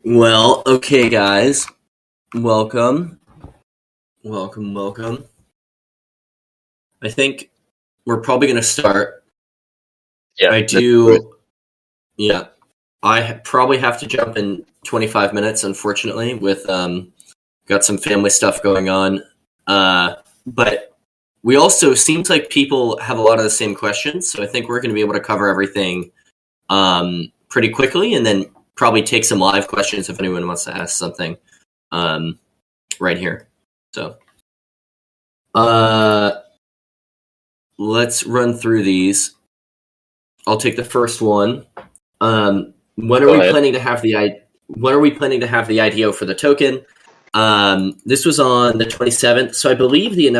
Well, okay, guys. Welcome. Welcome. I think we're probably going to start. Yeah. I probably have to jump in 25 minutes, unfortunately, with got some family stuff going on. But we also, seems like people have a lot of the same questions, so I think we're going to be able to cover everything pretty quickly, and then probably take some live questions if anyone wants to ask something right here. So let's run through these. I'll take the first one. When are we planning to have the IDO for the token? This was on the 27th, so I believe we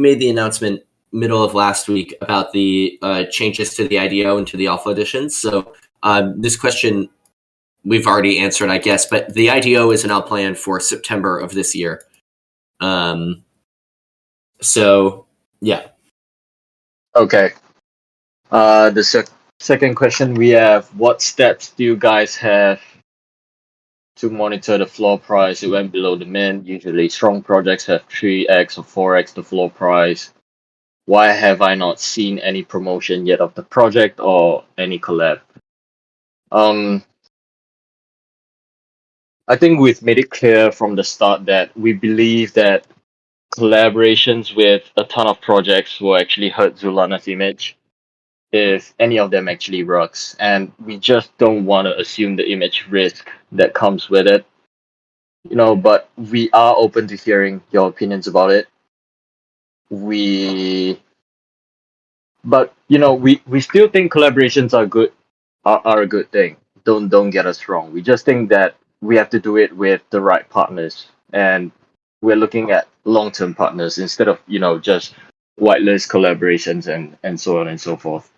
made the announcement middle of last week about the changes to the IDO and to the alpha editions. So this question we've already answered, I guess, but the IDO is now planned for September of this year. So yeah. Okay. The second question we have: what steps do you guys have to monitor the floor price? It went below the min. Usually, strong projects have 3x or 4x the floor price. Why have I not seen any promotion yet of the project or any collab? I think we've made it clear from the start that we believe that collaborations with a ton of projects will actually hurt Zoolana's image if any of them actually works, and we just don't want to assume the image risk that comes with it. But we are open to hearing your opinions about it. We still think collaborations are good, are a good thing. Don't get us wrong. We just think that we have to do it with the right partners, and we're looking at long-term partners instead of just whitelist collaborations and so on and so forth.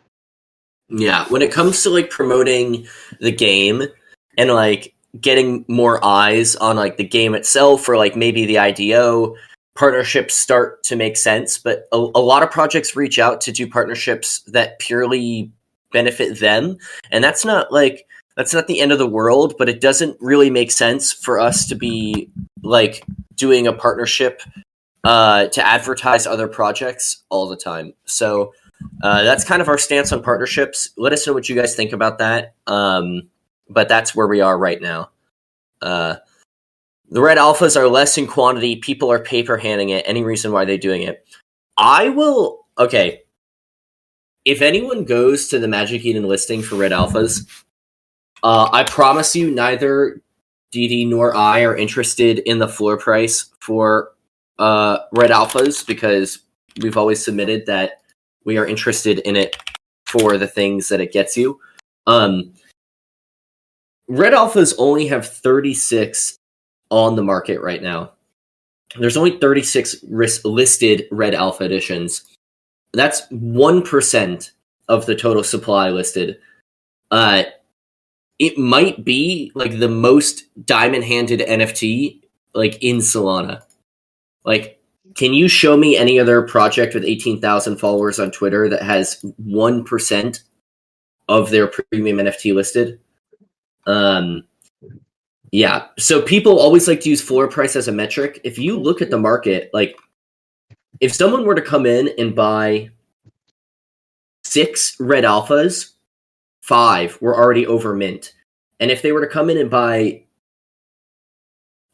Yeah, when it comes to like promoting the game and like getting more eyes on like the game itself, or like maybe the IDO, partnerships start to make sense. But a lot of projects reach out to do partnerships that purely benefit them, and that's not the end of the world, but it doesn't really make sense for us to be like doing a partnership to advertise other projects all the time. So that's kind of our stance on partnerships. Let us know what you guys think about that. But that's where we are right now. The red alphas are less in quantity. People are paper handing it. Any reason why they're doing it? Okay. If anyone goes to the Magic Eden listing for red alphas, I promise you neither DD nor I are interested in the floor price for red alphas, because we've always submitted that we are interested in it for the things that it gets you. Red alphas only have 36 on the market right now. There's only 36 listed red alpha editions. That's 1% of the total supply listed. It might be like the most diamond-handed NFT like in Solana. Like, can you show me any other project with 18,000 followers on Twitter that has 1% of their premium NFT listed? Yeah. So people always like to use floor price as a metric. If you look at the market, like if someone were to come in and buy 6 red alphas, 5 were already over mint. And if they were to come in and buy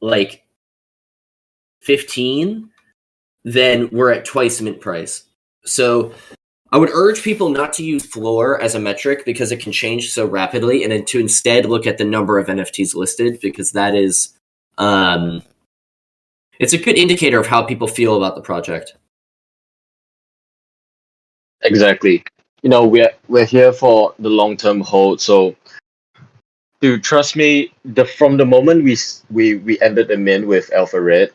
like 15, then we're at twice mint price. So I would urge people not to use floor as a metric because it can change so rapidly, and then to instead look at the number of NFTs listed, because that is it's a good indicator of how people feel about the project. Exactly. We're here for the long-term hold, so to trust me, from the moment we ended the mint with Alpha Red,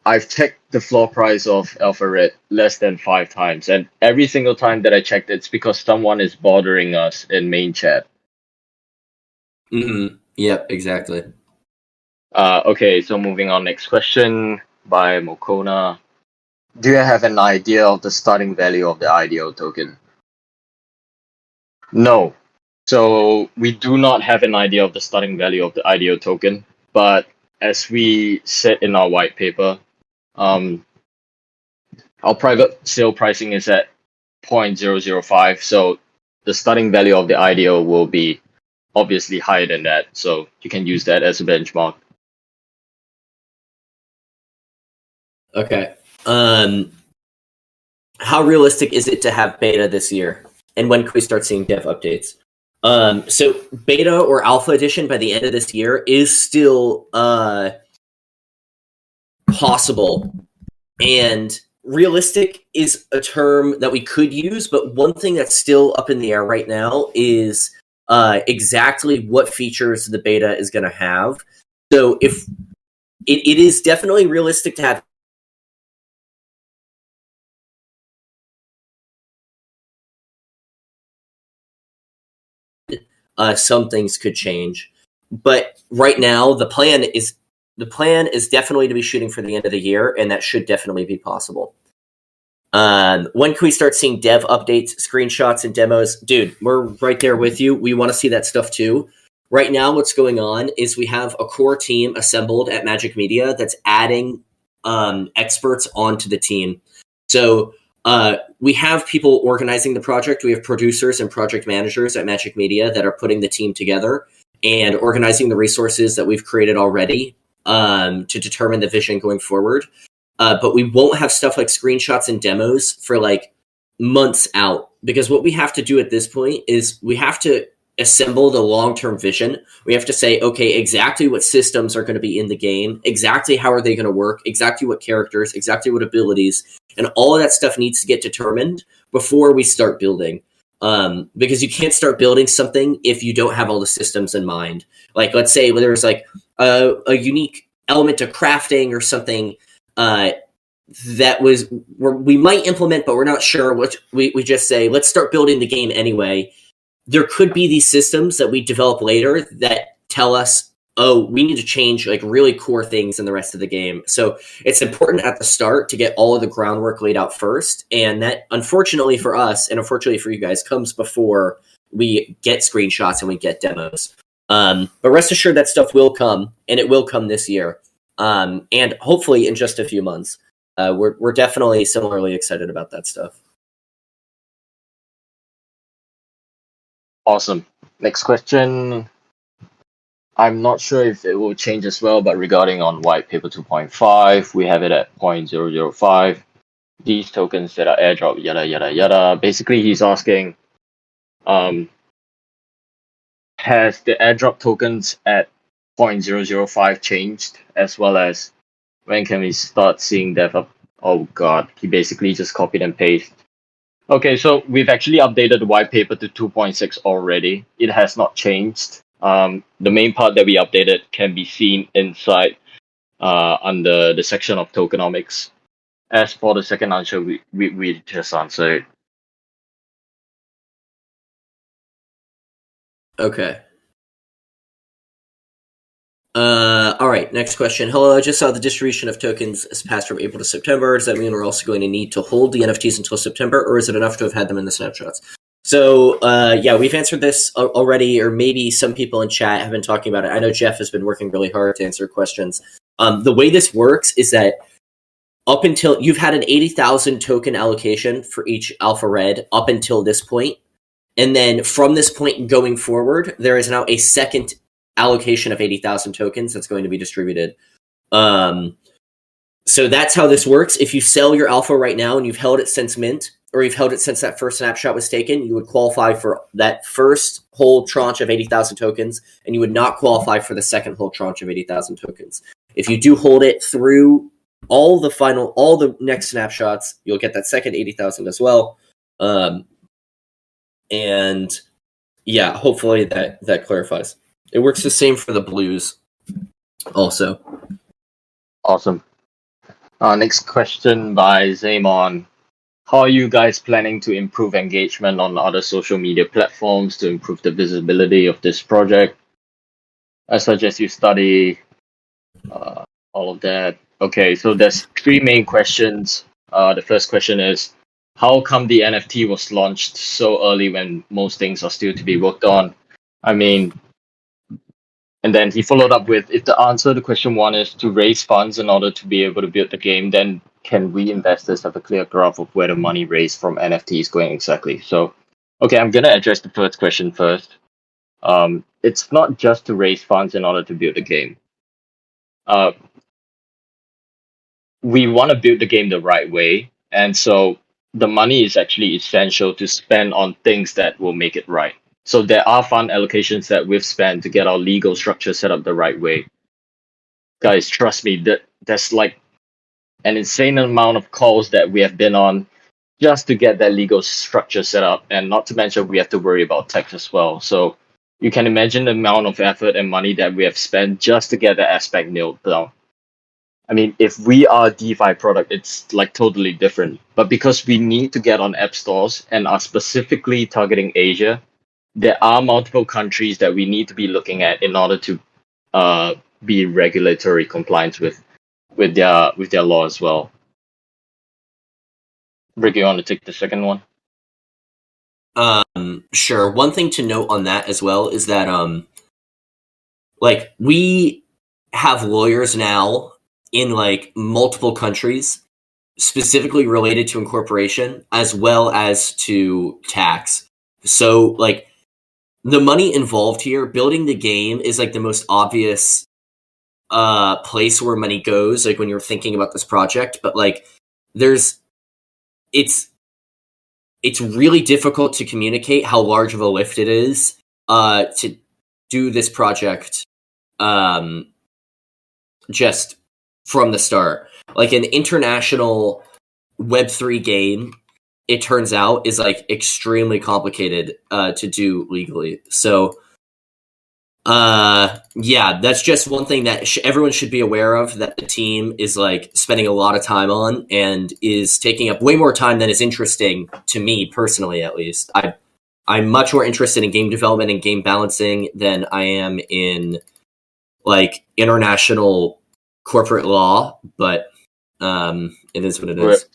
I've checked the floor price of Alpha Red less than 5 times, and every single time that I checked, it's because someone is bothering us in main chat. Yep, exactly. Okay, so moving on. Next question by Mokona. Do you have an idea of the starting value of the IDO token? No. So we do not have an idea of the starting value of the IDO token, but as we said in our white paper, our private sale pricing is at 0.005, so the starting value of the IDO will be obviously higher than that, so you can use that as a benchmark. Okay. How realistic is it to have beta this year? And when can we start seeing dev updates? So beta or alpha edition by the end of this year is still possible. And realistic is a term that we could use, but one thing that's still up in the air right now is exactly what features the beta is going to have. So if it is definitely realistic to have some things could change, but right now the plan is definitely to be shooting for the end of the year, and that should definitely be possible. When can we start seeing dev updates, screenshots, and demos? Dude, we're right there with you. We want to see that stuff too. Right now, what's going on is we have a core team assembled at Magic Media that's adding experts onto the team. So we have people organizing the project. We have producers and project managers at Magic Media that are putting the team together and organizing the resources that we've created already to determine the vision going forward. But we won't have stuff like screenshots and demos for like months out, because what we have to do at this point is we have to assemble the long-term vision. We have to say, okay, exactly what systems are going to be in the game, exactly how are they going to work, exactly what characters, exactly what abilities, and all of that stuff needs to get determined before we start building. Because you can't start building something if you don't have all the systems in mind. Like, let's say there's like a unique element of crafting or something that we might implement, but we're not sure. What we just say, let's start building the game anyway. There could be these systems that we develop later that tell us, oh, we need to change like really core things in the rest of the game. So it's important at the start to get all of the groundwork laid out first. And that, unfortunately for us, and unfortunately for you guys, comes before we get screenshots and we get demos. But rest assured that stuff will come, and it will come this year. And hopefully in just a few months. We're definitely similarly excited about that stuff. Awesome. Next question. I'm not sure if it will change as well, but regarding on white paper 2.5, we have it at 0.005. These tokens that are airdrop, yada yada yada. Basically, he's asking, has the airdrop tokens at 0.005 changed, as well as when can we start seeing dev up? Oh god, he basically just copied and pasted. Okay, so we've actually updated the white paper to 2.6 already. It has not changed. The main part that we updated can be seen inside under the section of tokenomics. As for the second answer, we just answered. Okay. All right, next question. Hello, I just saw the distribution of tokens is passed from April to September. Does that mean we're also going to need to hold the NFTs until September, or is it enough to have had them in the snapshots? So, yeah, we've answered this already, or maybe some people in chat have been talking about it. I know Jeff has been working really hard to answer questions. The way this works is that up until you've had an 80,000 token allocation for each Alpha Red up until this point, and then from this point going forward, there is now a second allocation of 80,000 tokens that's going to be distributed. So that's how this works. If you sell your alpha right now and you've held it since mint, or you've held it since that first snapshot was taken, you would qualify for that first whole tranche of 80,000 tokens, and you would not qualify for the second whole tranche of 80,000 tokens. If you do hold it through all the next snapshots, you'll get that second 80,000 as well. And yeah, hopefully that clarifies. It works the same for the blues also. Awesome. Next question by Zaymon. How are you guys planning to improve engagement on other social media platforms to improve the visibility of this project? I suggest you study all of that. Okay, so there's three main questions. The first question is, how come the NFT was launched so early when most things are still to be worked on? I mean, and then he followed up with, if the answer to question one is to raise funds in order to be able to build the game, then can we investors have a clear graph of where the money raised from NFT is going exactly? So, okay, I'm gonna address the first question first. It's not just to raise funds in order to build the game. Uh, we want to build the game the right way, and so the money is actually essential to spend on things that will make it right. So there are fund allocations that we've spent to get our legal structure set up the right way. Guys, trust me, there's like an insane amount of calls that we have been on just to get that legal structure set up, and not to mention we have to worry about tax as well. So you can imagine the amount of effort and money that we have spent just to get that aspect nailed down. I mean, if we are a DeFi product, it's like totally different. But because we need to get on app stores and are specifically targeting Asia, there are multiple countries that we need to be looking at in order to be regulatory compliant with their law as well. Rick, you want to take the second one? Sure. One thing to note on that as well is that like we have lawyers now in like multiple countries specifically related to incorporation as well as to tax. So like the money involved here, building the game is like the most obvious place where money goes, like when you're thinking about this project. But like it's really difficult to communicate how large of a lift it is to do this project just from the start. Like an international Web3 game, it turns out, is like extremely complicated to do legally. So yeah, that's just one thing that everyone should be aware of, that the team is like spending a lot of time on and is taking up way more time than is interesting to me personally, at least. I'm much more interested in game development and game balancing than I am in like international corporate law, but it is what it is.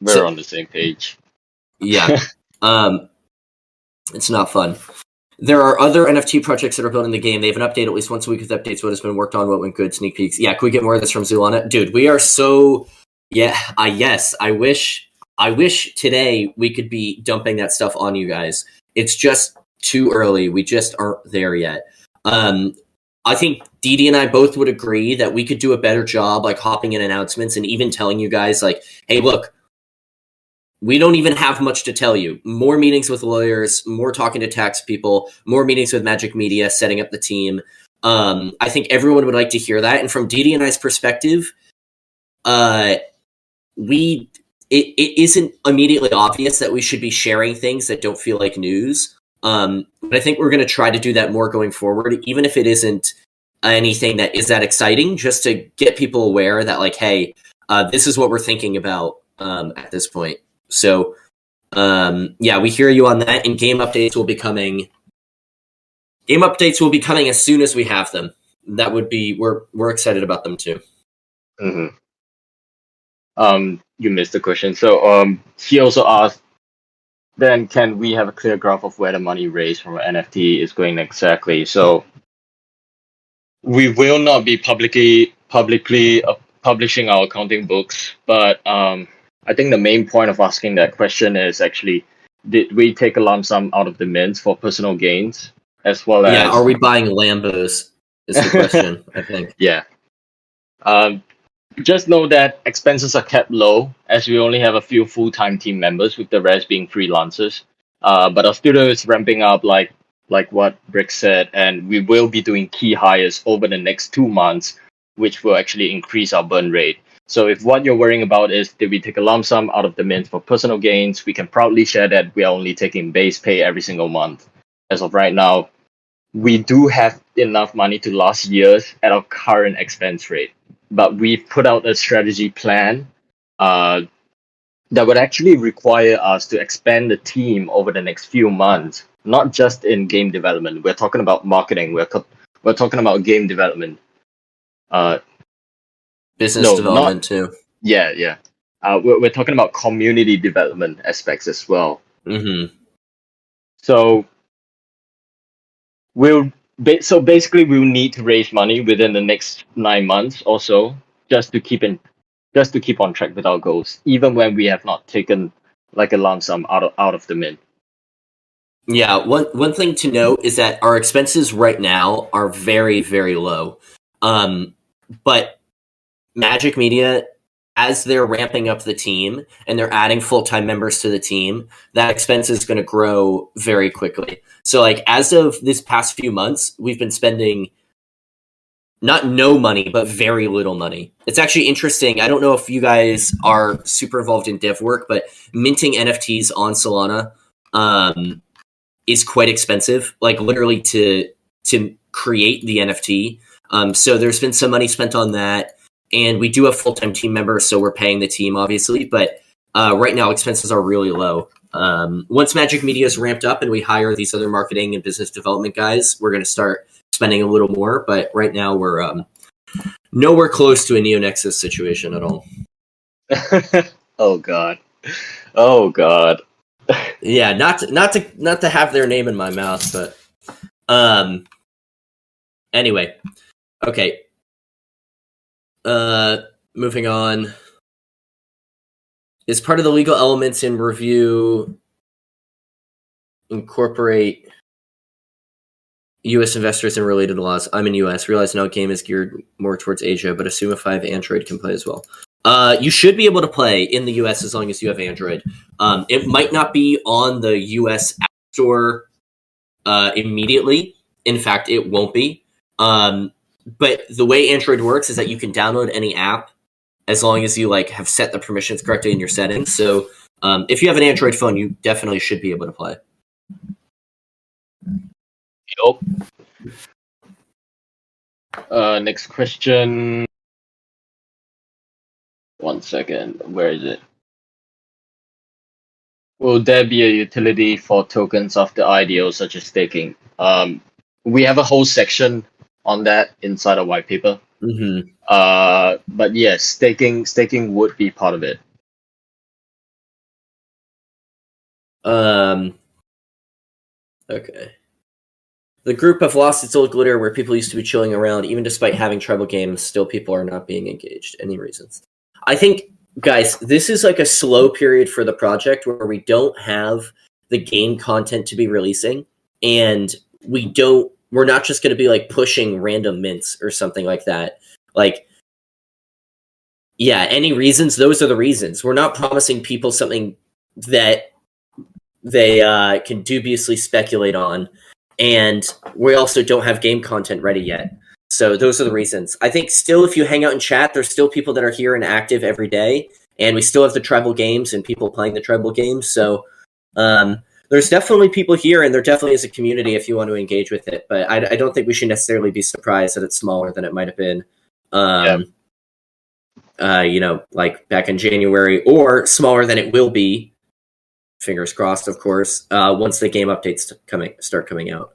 We're on the same page. Yeah. It's not fun. There are other NFT projects that are building the game. They have an update at least once a week with updates, what has been worked on, what went good, sneak peeks. Yeah, can we get more of this from Zoolana? Dude, we are so... Yeah, yes, I wish today we could be dumping that stuff on you guys. It's just too early. We just aren't there yet. I think DD and I both would agree that we could do a better job like hopping in announcements and even telling you guys like, hey, look, we don't even have much to tell you. More meetings with lawyers, more talking to tax people, more meetings with Magic Media, setting up the team. I think everyone would like to hear that. And from DD and I's perspective, it isn't immediately obvious that we should be sharing things that don't feel like news. But I think we're going to try to do that more going forward, even if it isn't anything that is that exciting, just to get people aware that like, hey, this is what we're thinking about at this point. So, yeah, we hear you on that, and game updates will be coming. Game updates will be coming as soon as we have them. That would be we're excited about them too. Mm-hmm. You missed the question. So, he also asked, then can we have a clear graph of where the money raised from an NFT is going exactly? So, we will not be publicly publishing our accounting books, but I think the main point of asking that question is actually, did we take a lump sum out of the mint for personal gains, as well as... Yeah, are we buying Lambos? Is the question, I think. Yeah. Just know that expenses are kept low, as we only have a few full-time team members, with the rest being freelancers. But our studio is ramping up, like what Brick said, and we will be doing key hires over the next 2 months, which will actually increase our burn rate. So if what you're worrying about is, did we take a lump sum out of the mint for personal gains, we can proudly share that we are only taking base pay every single month. As of right now, we do have enough money to last years at our current expense rate. but we've put out a strategy plan that would actually require us to expand the team over the next few months, not just in game development. We're talking about marketing. We're talking about game development. Business development too. Yeah. We're talking about community development aspects as well. Mm-hmm. So basically we'll need to raise money within the next 9 months or so, just to keep on track with our goals, even when we have not taken like a lump sum out of the mint. Yeah, one thing to note is that our expenses right now are very, very low. But Magic Media, as they're ramping up the team and they're adding full-time members to the team, that expense is going to grow very quickly. So like as of this past few months, we've been spending not no money, but very little money. It's actually interesting. I don't know if you guys are super involved in dev work, but minting NFTs on Solana is quite expensive, like literally to create the NFT. So there's been some money spent on that. And we do have full-time team members, so we're paying the team, obviously. But right now, expenses are really low. Once Magic Media is ramped up and we hire these other marketing and business development guys, we're going to start spending a little more. But right now, we're nowhere close to a NeoNexus situation at all. Oh God. Yeah, not to have their name in my mouth, but anyway, okay. Moving on. Is part of the legal elements in review incorporate U.S. investors and related laws? I'm in U.S. Realize now game is geared more towards Asia, but assume a 5 Android can play as well. You should be able to play in the U.S. as long as you have Android. It might not be on the U.S. App Store immediately. In fact, it won't be. But the way Android works is that you can download any app as long as you like have set the permissions correctly in your settings. So if you have an Android phone, you definitely should be able to play. Yep. Next question. 1 second. Where is it? Will there be a utility for tokens of the IDO, such as staking? We have a whole section on that inside a white paper. Mm-hmm. But yes, staking would be part of it. Okay. The group have lost its old glitter where people used to be chilling around, even despite having tribal games, still people are not being engaged. Any reasons? I think, guys, this is like a slow period for the project where we don't have the game content to be releasing, and we're not just going to be like pushing random mints or something like that. Like, yeah, any reasons? Those are the reasons. We're not promising people something that they can dubiously speculate on. And we also don't have game content ready yet. So those are the reasons. I think still, if you hang out and chat, there's still people that are here and active every day. And we still have the tribal games and people playing the tribal games. So there's definitely people here, and there definitely is a community if you want to engage with it. But I don't think we should necessarily be surprised that it's smaller than it might have been, like back in January, or smaller than it will be. Fingers crossed, of course, once the game updates start coming out.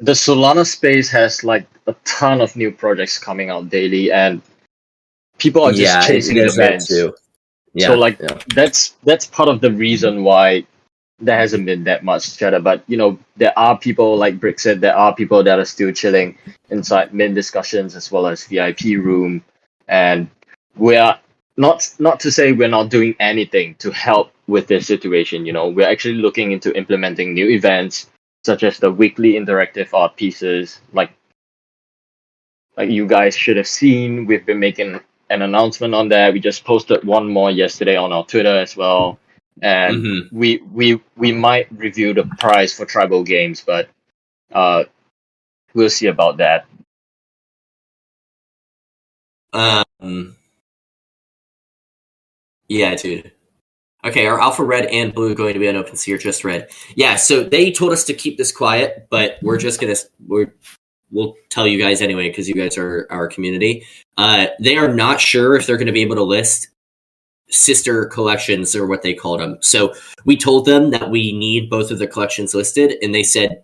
The Solana space has like a ton of new projects coming out daily, and people are just chasing the mints. Yeah, so like that's part of the reason why there hasn't been that much chatter. But there are people, like Brick said, there are people that are still chilling inside mint discussions as well as VIP room, and we are not to say we're not doing anything to help with this situation. We're actually looking into implementing new events such as the weekly interactive art pieces, like you guys should have seen. We've been making an announcement on that. We just posted one more yesterday on our Twitter as well, and we might review the price for tribal games, but we'll see about that. Yeah, dude. Okay, are Alpha Red and Blue going to be on OpenSea or just Red? Yeah, so they told us to keep this quiet, but we're we'll tell you guys anyway because you guys are our community. They are not sure if they're going to be able to list sister collections or what they called them. So we told them that we need both of the collections listed, and they said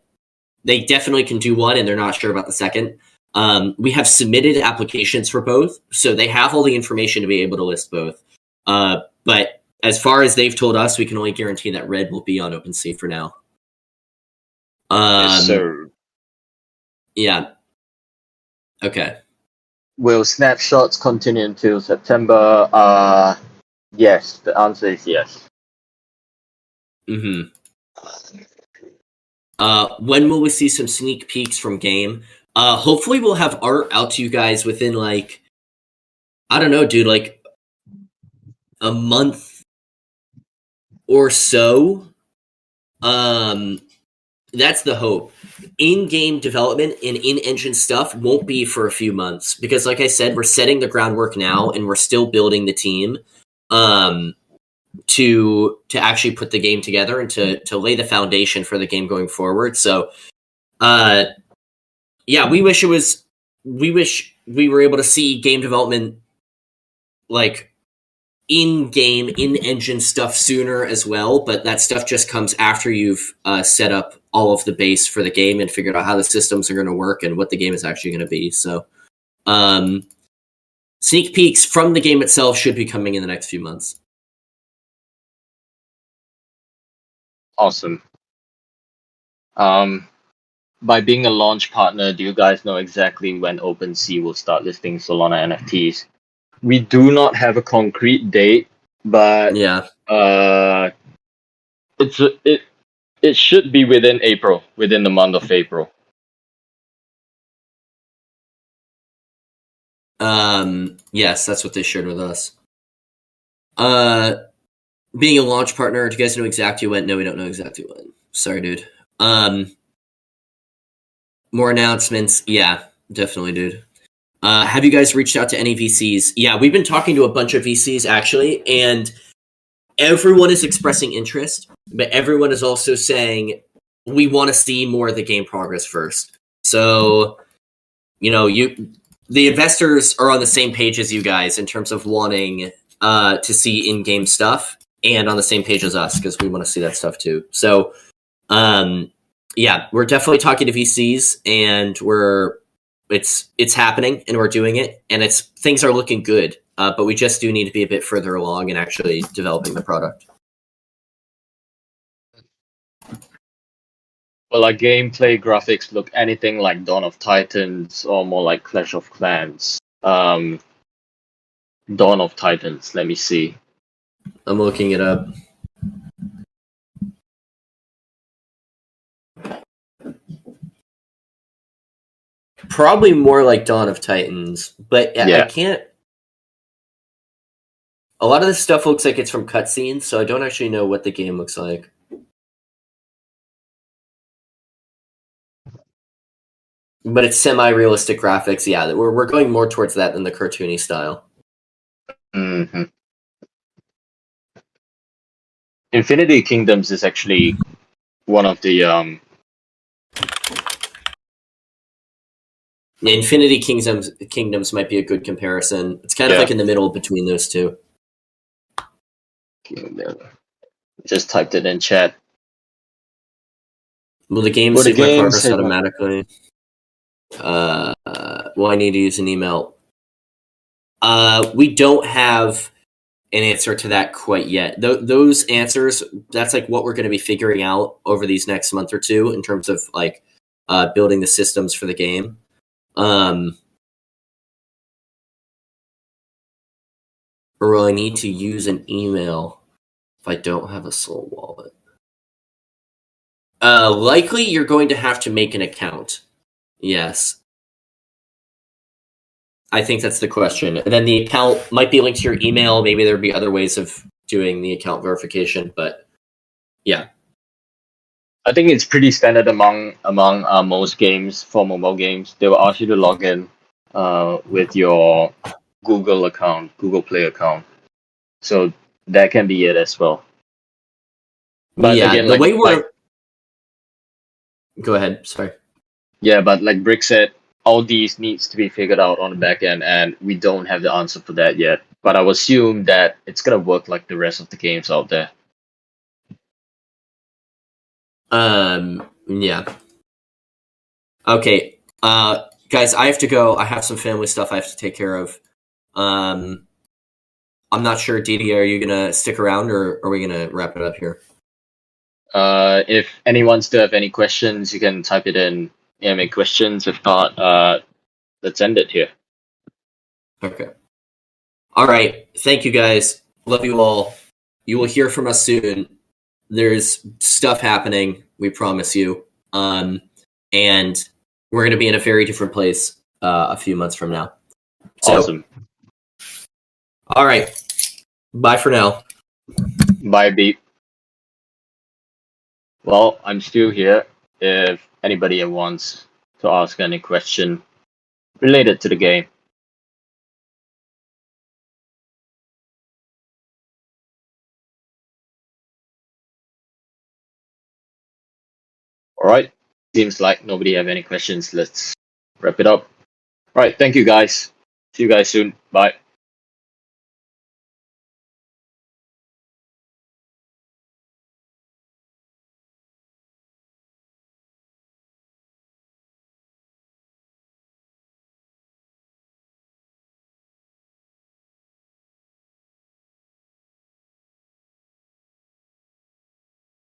they definitely can do one, and they're not sure about the second. We have submitted applications for both, so they have all the information to be able to list both. But as far as they've told us, we can only guarantee that Red will be on OpenSea for now. Yes, sir. Yeah. Okay. Will snapshots continue until September? Yes. The answer is yes. Mm-hmm. When will we see some sneak peeks from game? Hopefully we'll have art out to you guys within like, I don't know, dude, like a month or so. That's the hope. In-game development and in-engine stuff won't be for a few months because, like I said, we're setting the groundwork now and we're still building the team to actually put the game together and to lay the foundation for the game going forward. So, yeah, we wish we were able to see game development like in-game, in-engine stuff sooner as well, but that stuff just comes after you've set up all of the base for the game and figured out how the systems are going to work and what the game is actually going to be. So, sneak peeks from the game itself should be coming in the next few months. Awesome. By being a launch partner, do you guys know exactly when OpenSea will start listing Solana NFTs? We do not have a concrete date, but Yeah. it should be within April, within the month of April. Yes, that's what they shared with us. Being a launch partner, do you guys know exactly when? No, we don't know exactly when. Sorry, dude. More announcements. Yeah, definitely, dude. Have you guys reached out to any VCs? Yeah, we've been talking to a bunch of VCs actually, and everyone is expressing interest, but everyone is also saying we want to see more of the game progress first. So, you know, the investors are on the same page as you guys in terms of wanting to see in-game stuff, and on the same page as us because we want to see that stuff too. So, yeah, we're definitely talking to VCs, and it's happening, and we're doing it, and things are looking good. But we just do need to be a bit further along in actually developing the product. Well, our gameplay graphics look anything like Dawn of Titans or more like Clash of Clans. Dawn of Titans, let me see. I'm looking it up. Probably more like Dawn of Titans, but Yeah. I can't. A lot of this stuff looks like it's from cutscenes, so I don't actually know what the game looks like. But it's semi-realistic graphics. Yeah, we're going more towards that than the cartoony style. Mm-hmm. Infinity Kingdoms is actually one of the Infinity Kingdoms might be a good comparison. It's kind of like in the middle between those two. Just typed it in chat. Will the game save my progress automatically? Will I need to use an email? We don't have an answer to that quite yet. Those answers, that's like what we're going to be figuring out over these next month or two in terms of like building the systems for the game. Or will I need to use an email if I don't have a Soul wallet? Likely you're going to have to make an account. Yes. I think that's the question. And then the account might be linked to your email. Maybe there'd be other ways of doing the account verification, but yeah. I think it's pretty standard among most games for mobile games. They will ask you to log in with your Google account, Google Play account. So that can be it as well. But yeah, again, the way we're... Go ahead, sorry. Yeah, but like Brick said, all these needs to be figured out on the back end, and we don't have the answer for that yet. But I would assume that it's gonna work like the rest of the games out there. Yeah. Okay. Guys, I have to go. I have some family stuff I have to take care of. I'm not sure, DD, are you gonna stick around or are we gonna wrap it up here? If anyone still have any questions, you can type it in AMA questions. If not, let's end it here. Okay. All right. Thank you, guys. Love you all. You will hear from us soon. There's stuff happening, we promise you. And we're going to be in a very different place a few months from now. So, Awesome. All right. Bye for now. Bye, Beep. Well, I'm still here. If anybody wants to ask any question related to the game. All right. Seems like nobody have any questions. Let's wrap it up. All right. Thank you, guys. See you guys soon. Bye.